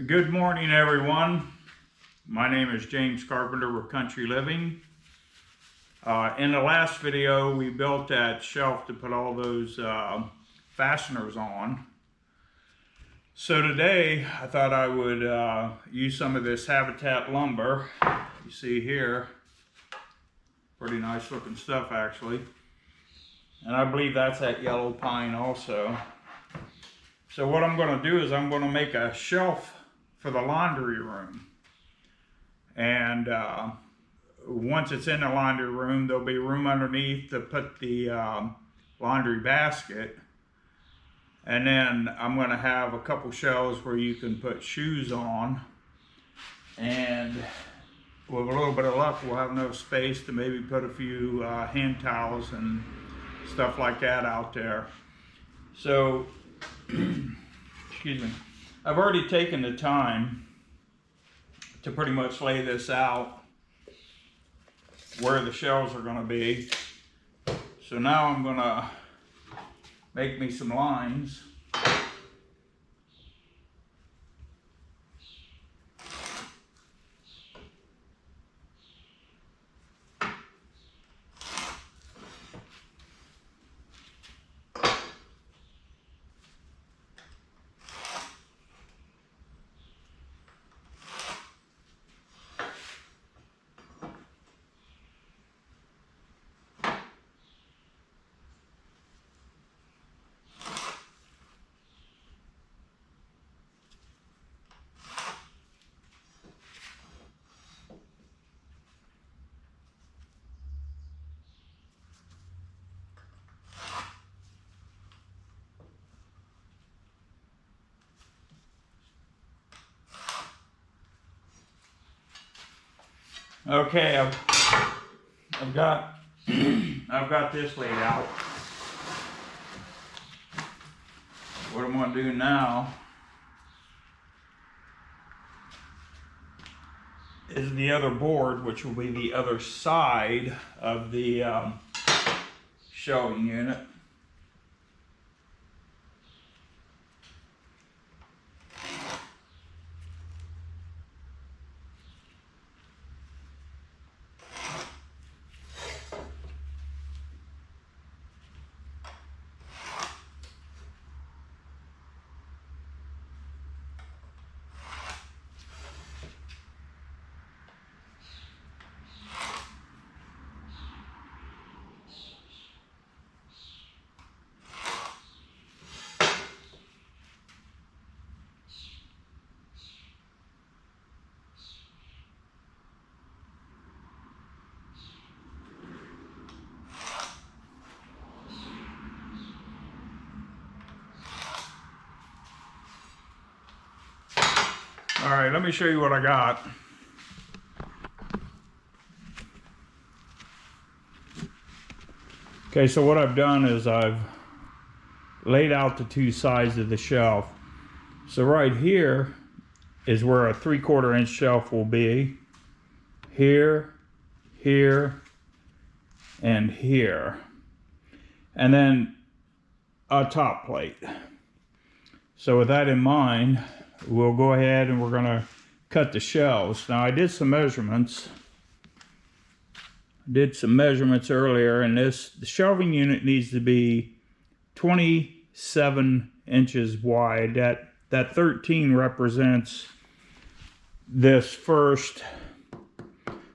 Good morning, everyone. My name is James Carpenter with Country Living. In the last video, we built that shelf to put all those fasteners on. So today, I thought I would use some of this habitat lumber. You see here, pretty nice looking stuff actually. And I believe that's that yellow pine also. So what I'm going to do is I'm going to make a shelf for the laundry room. And once it's in the laundry room, there'll be room underneath to put the laundry basket. And then I'm going to have a couple shelves where you can put shoes on. And with a little bit of luck, we'll have enough space to maybe put a few hand towels and stuff like that out there. So, excuse me, I've already taken the time to pretty much lay this out where the shelves are going to be. So now I'm going to make me some lines. Okay, I've got this laid out. What I'm going to do now is the other board, which will be the other side of the shelving unit. All right, let me show you what I got. Okay, so what I've done is I've laid out the two sides of the shelf. So right here is where a 3/4 inch shelf will be. Here, here, and here. And then a top plate. So with that in mind, we'll go ahead and we're going to cut the shelves. Now I did some measurements. Earlier, and the shelving unit needs to be 27 inches wide. That 13 represents this first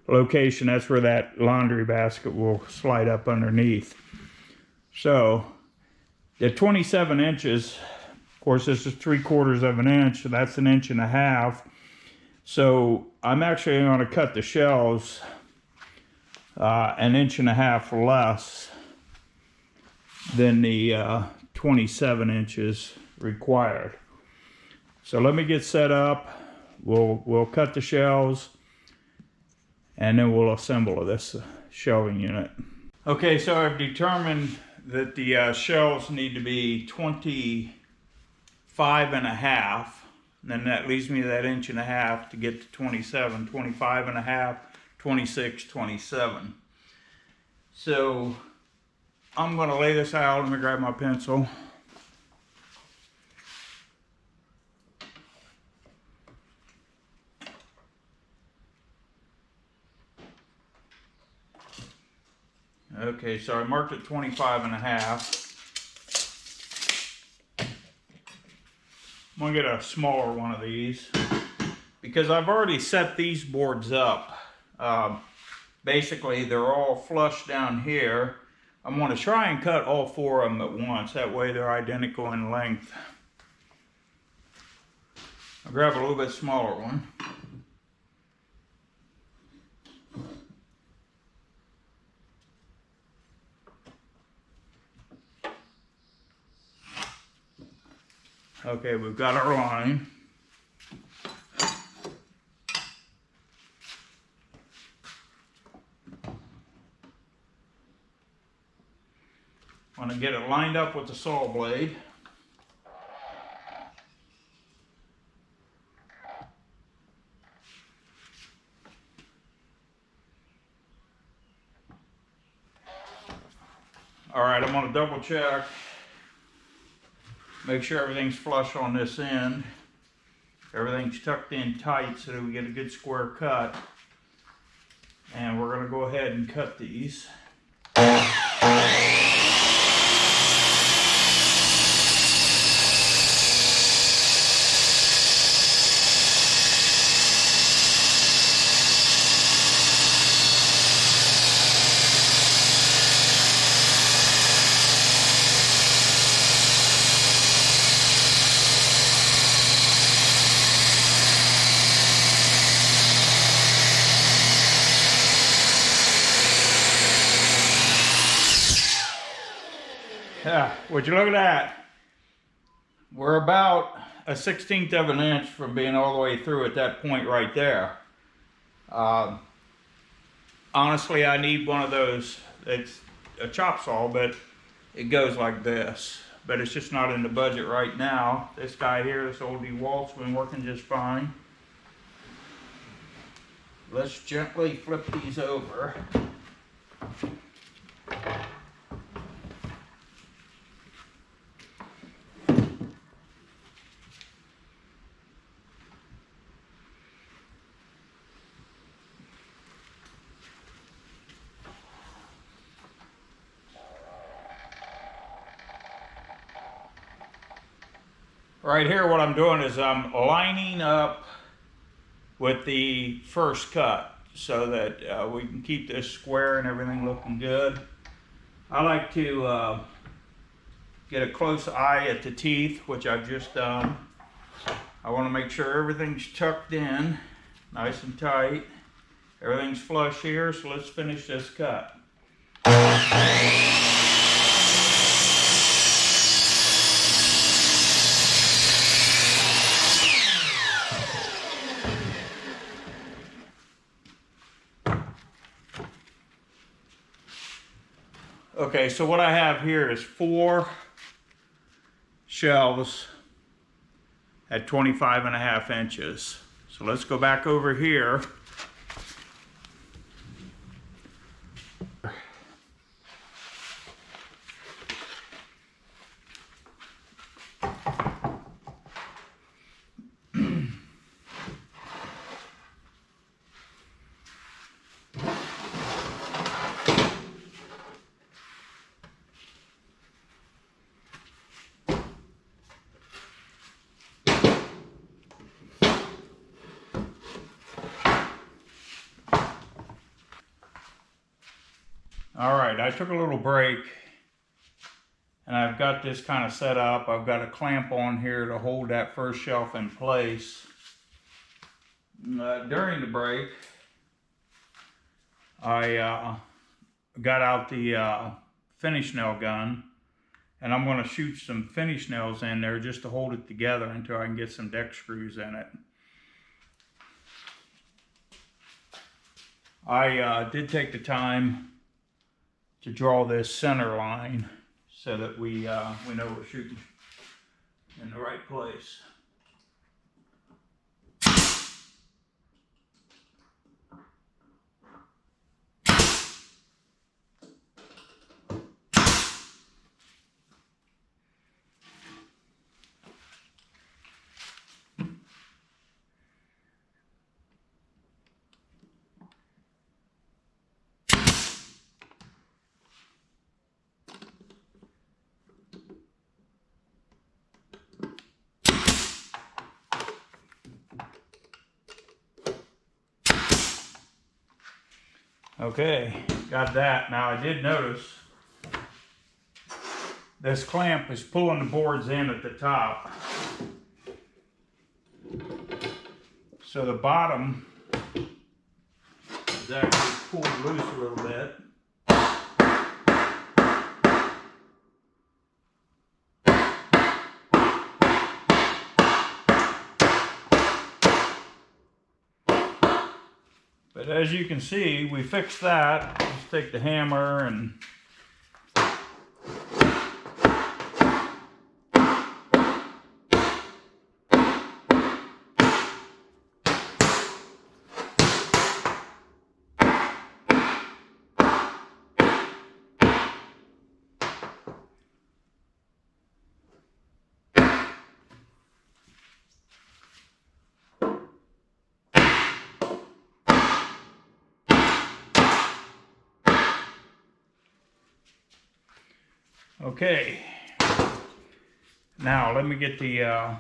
location. That's where that laundry basket will slide up underneath. So the 27 inches, of course, this is 3/4 of an inch, so that's 1.5 inches. So I'm actually going to cut the shelves 1.5 inches less than the 27 inches required. So let me get set up. We'll cut the shelves and then we'll assemble this shelving unit. Okay, so I've determined that the shelves need to be 25.5. Then that leaves me that 1.5 inches to get to 27, 25.5, 26, 27. So I'm going to lay this out. Let me grab my pencil. Okay, so I marked it 25.5. I'm gonna get a smaller one of these because I've already set these boards up. Basically, they're all flush down here. I'm gonna try and cut all 4 of them at once. That way they're identical in length. I'll grab a little bit smaller one. Okay, we've got our line. I'm going to get it lined up with the saw blade. All right, I'm going to double check. Make sure everything's flush on this end. Everything's tucked in tight so that we get a good square cut. And we're going to go ahead and cut these. Yeah, would you look at that? We're about a 1/16 of an inch from being all the way through at that point right there. Honestly, I need one of those. It's a chop saw, but it goes like this. But it's just not in the budget right now. This guy here, this old DeWalt's been working just fine. Let's gently flip these over. Right here, what I'm doing is I'm lining up with the first cut so that we can keep this square and everything looking good. I like to get a close eye at the teeth, which I've just done. I want to make sure everything's tucked in, nice and tight. Everything's flush here, so let's finish this cut. Okay, so what I have here is 4 shelves at 25.5 inches. So let's go back over here. All right, I took a little break and I've got this kind of set up. I've got a clamp on here to hold that first shelf in place. During the break, I got out the finish nail gun and I'm going to shoot some finish nails in there just to hold it together until I can get some deck screws in it. I did take the time to draw this center line so that we know we're shooting in the right place. Okay, got that. Now I did notice this clamp is pulling the boards in at the top. So the bottom is actually pulled loose a little bit. But as you can see, we fixed that. Just take the hammer and okay. Now let me get the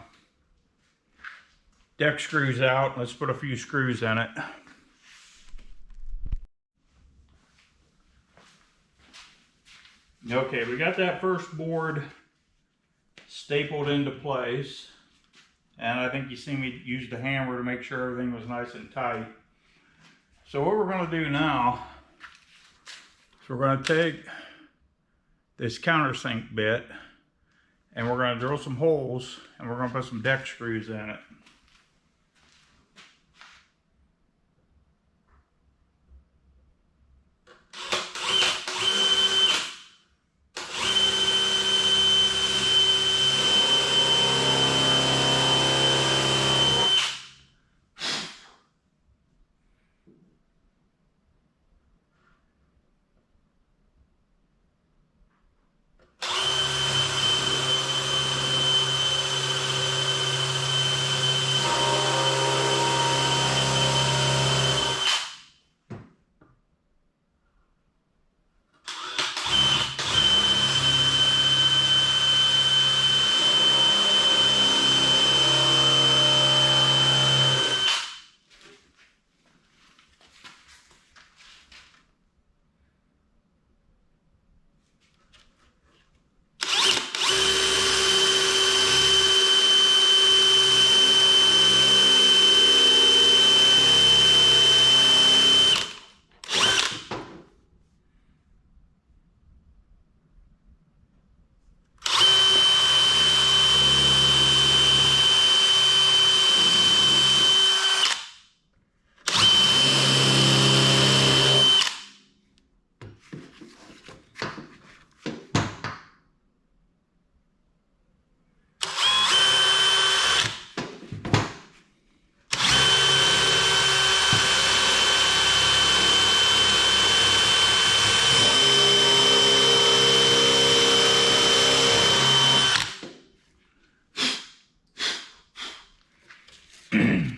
deck screws out. Let's put a few screws in it. Okay, we got that first board stapled into place. And I think you see me use the hammer to make sure everything was nice and tight. So what we're going to do now is we're going to take this countersink bit and we're going to drill some holes and we're going to put some deck screws in it.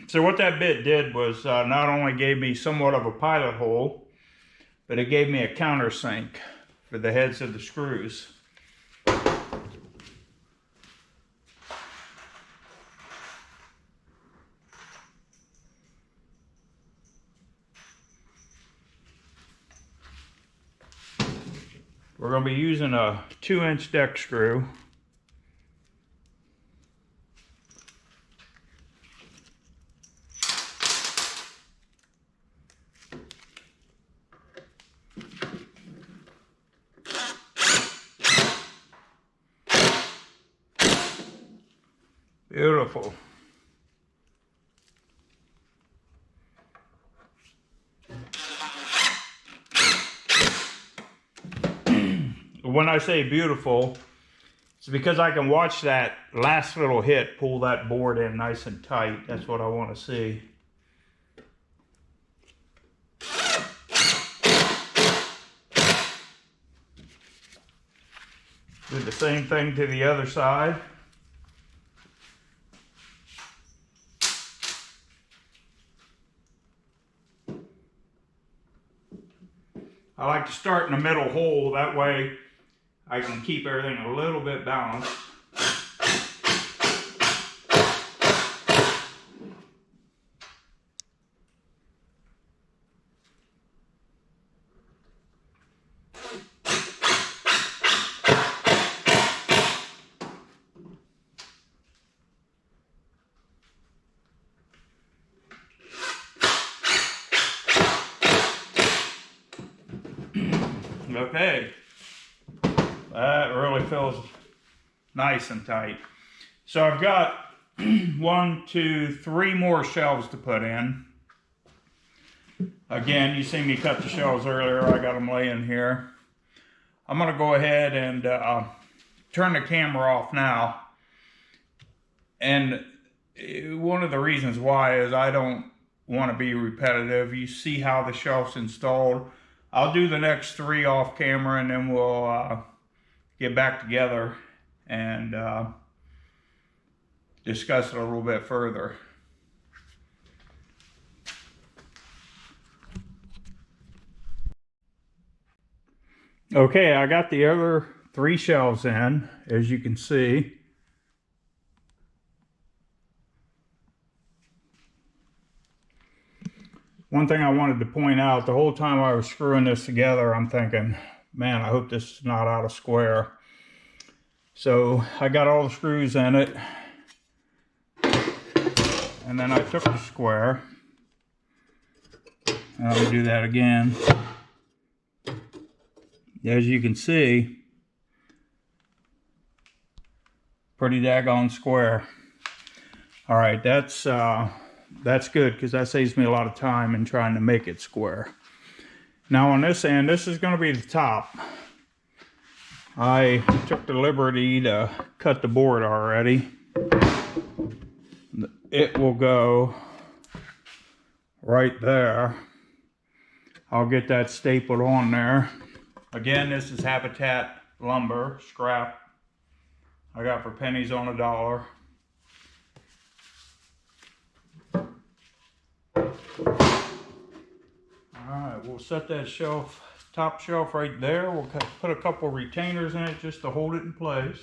So what that bit did was not only gave me somewhat of a pilot hole, but it gave me a countersink for the heads of the screws. We're going to be using a 2-inch deck screw. Beautiful. When I say beautiful, it's because I can watch that last little hit pull that board in nice and tight. That's what I want to see. Do the same thing to the other side. I like to start in the middle hole, that way I can keep everything a little bit balanced. Okay, that really feels nice and tight. So I've got 1, 2, 3 more shelves to put in. Again, you see me cut the shelves earlier. I got them laying here. I'm gonna go ahead and turn the camera off now. And one of the reasons why is I don't want to be repetitive. You see how the shelf's installed. I'll do the next 3 off camera, and then we'll get back together and discuss it a little bit further. Okay, I got the other 3 shelves in, as you can see. One thing I wanted to point out, the whole time I was screwing this together, I'm thinking, man, I hope this is not out of square. So I got all the screws in it, and then I took the square, and I'll do that again. As you can see, pretty daggone square. All right, that's good, because that saves me a lot of time in trying to make it square. Now on this end, this is going to be the top. I took the liberty to cut the board already. It will go right there. I'll get that stapled on there. Again, this is Habitat lumber, scrap. I got for pennies on a dollar. Alright, we'll set that shelf, top shelf right there. We'll put a couple retainers in it just to hold it in place.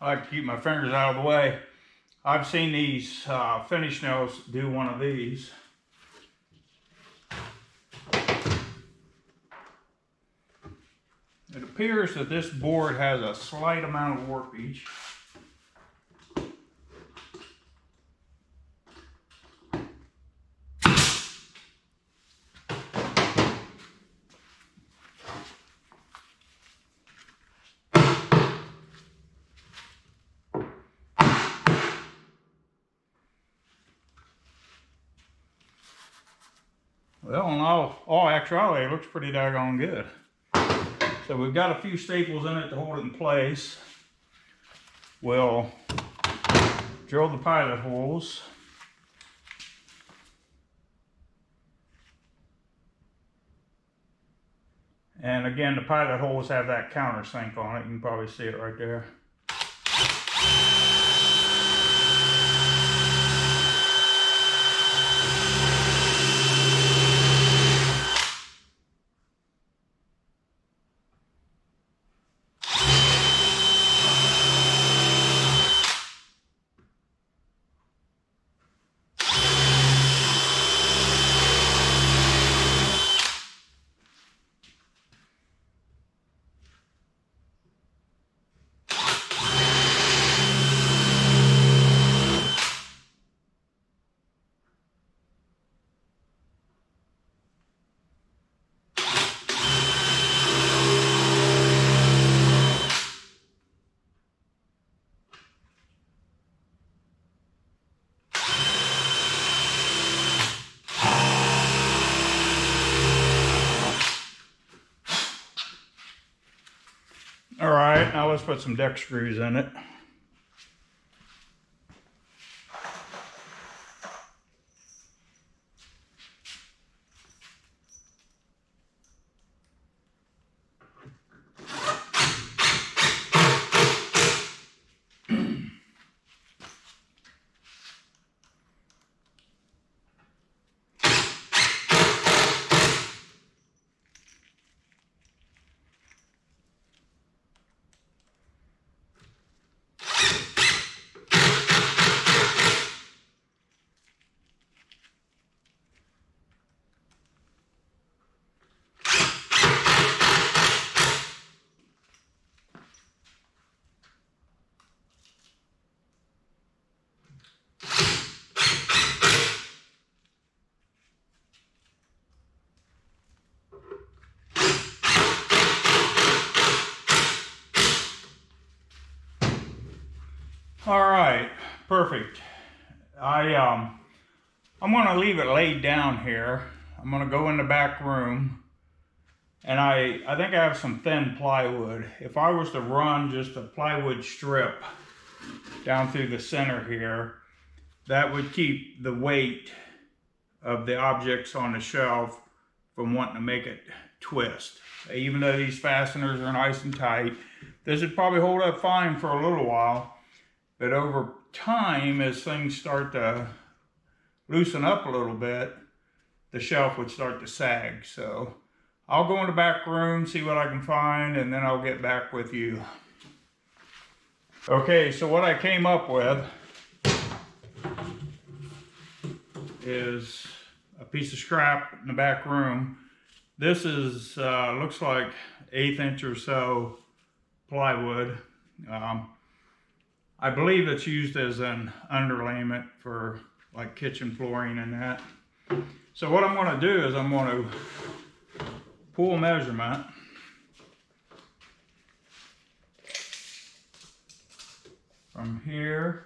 I like to keep my fingers out of the way. I've seen these finish nails do one of these. It appears that this board has a slight amount of warpage. Well, in all actuality, it looks pretty daggone good. So we've got a few staples in it to hold it in place. We'll drill the pilot holes. And again, the pilot holes have that countersink on it. You can probably see it right there. All right, now let's put some deck screws in it. All right, perfect. I'm gonna leave it laid down here. I'm gonna go in the back room, and I think I have some thin plywood. If I was to run just a plywood strip down through the center here, that would keep the weight of the objects on the shelf from wanting to make it twist. Even though these fasteners are nice and tight, this would probably hold up fine for a little while, but over time, as things start to loosen up a little bit, the shelf would start to sag. So I'll go in the back room, see what I can find, and then I'll get back with you. Okay, so what I came up with is a piece of scrap in the back room. This is, looks like 1/8 inch or so plywood. I believe it's used as an underlayment for like kitchen flooring and that. So what I'm going to do is I'm going to pull a measurement. From here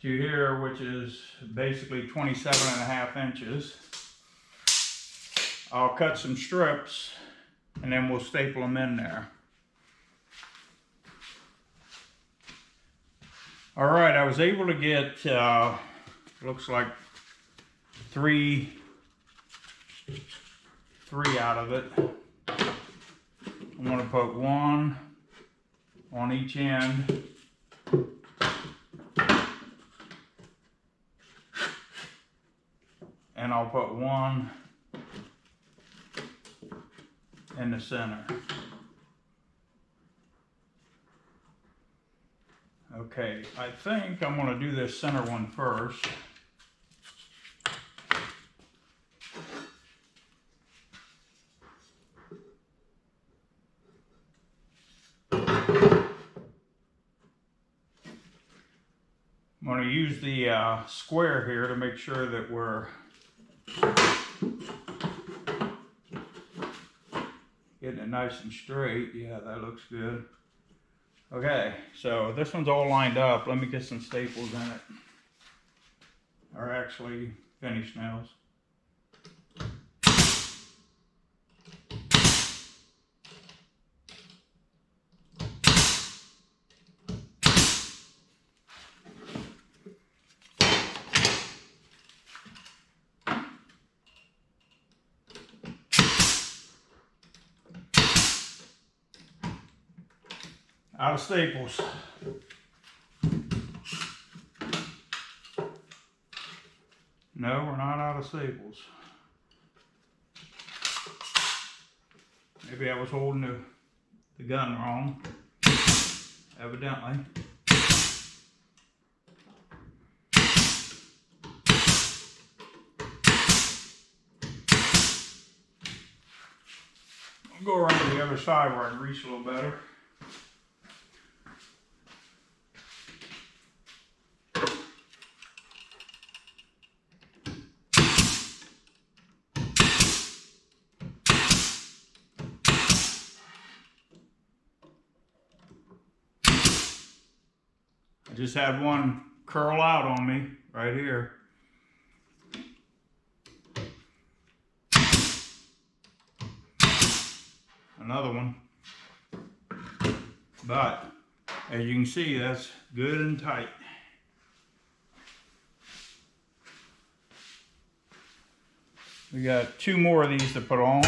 to here, which is basically 27.5 inches. I'll cut some strips and then we'll staple them in there. All right, I was able to get, looks like three out of it. I'm gonna put one on each end. And I'll put one in the center. Okay, I think I'm going to do this center one first. I'm going to use the square here to make sure that we're getting it nice and straight. Yeah, that looks good. Okay, so this one's all lined up. Let me get some staples in it. Or actually, finish nails. Out of staples. No, we're not out of staples. Maybe I was holding the gun wrong, evidently. I'll go around to the other side where I can reach a little better. I just had one curl out on me right here. Another one. But as you can see, that's good and tight. We got 2 more of these to put on.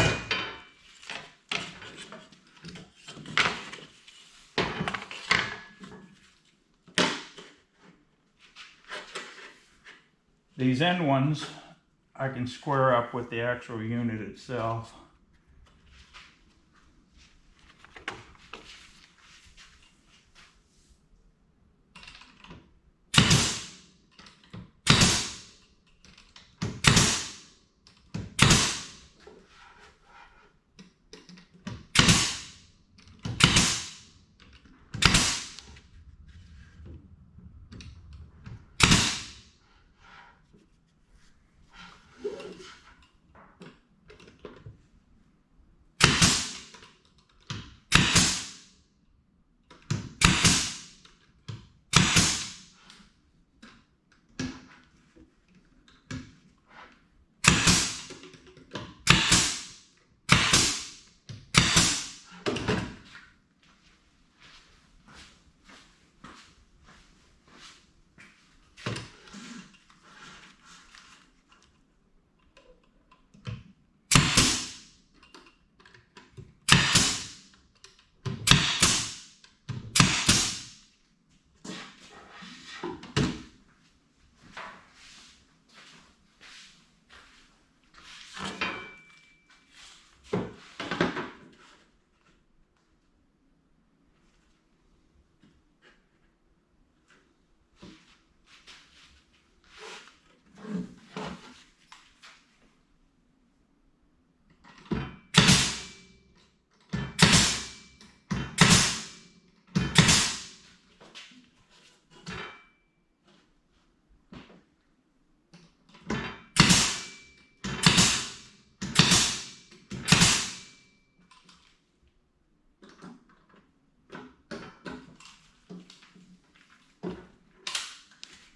These end ones I can square up with the actual unit itself.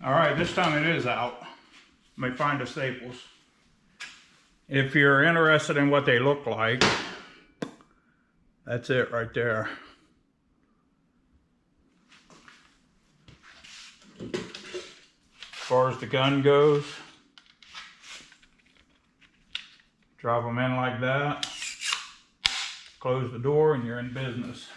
All right, this time it is out. Let me find the staples. If you're interested in what they look like, that's it right there. As far as the gun goes, drop them in like that, close the door, and you're in business.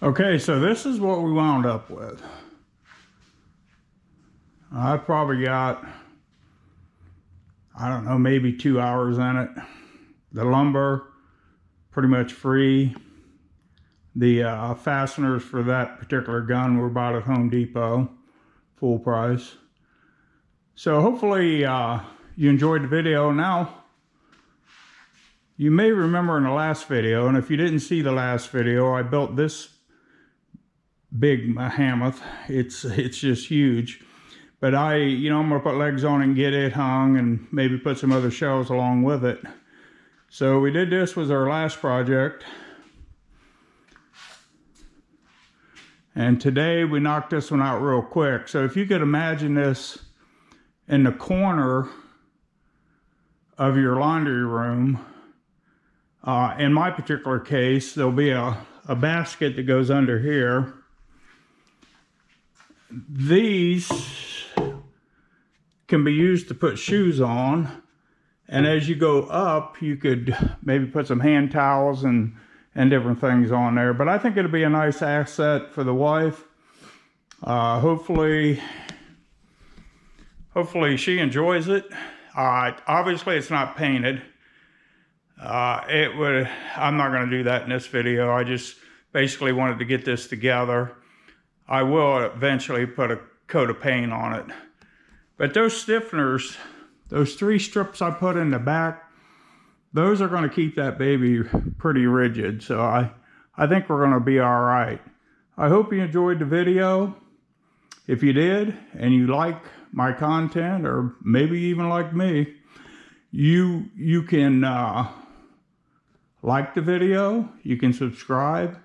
Okay, so this is what we wound up with. I probably got, I don't know, maybe 2 hours in it. The lumber, pretty much free. The fasteners for that particular gun were bought at Home Depot, full price. So hopefully you enjoyed the video. Now, you may remember in the last video, and if you didn't see the last video, I built this big mammoth. It's just huge. But I'm gonna put legs on it and get it hung and maybe put some other shelves along with it. So we did this was our last project. And today we knocked this one out real quick. So if you could imagine this in the corner of your laundry room, in my particular case, there'll be a basket that goes under here. These can be used to put shoes on, and as you go up you could maybe put some hand towels and different things on there. But I think it'll be a nice asset for the wife. Hopefully she enjoys it. Obviously it's not painted. I'm not going to do that in this video. I just basically wanted to get this together. I will eventually put a coat of paint on it. But those stiffeners, those 3 strips I put in the back, those are going to keep that baby pretty rigid. So I think we're going to be all right. I hope you enjoyed the video. If you did, and you like my content, or maybe even like me, you can like the video, you can subscribe.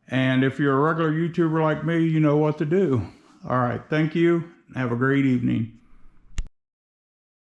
And if you're a regular YouTuber like me, you know what to do. All right, thank you. Have a great evening.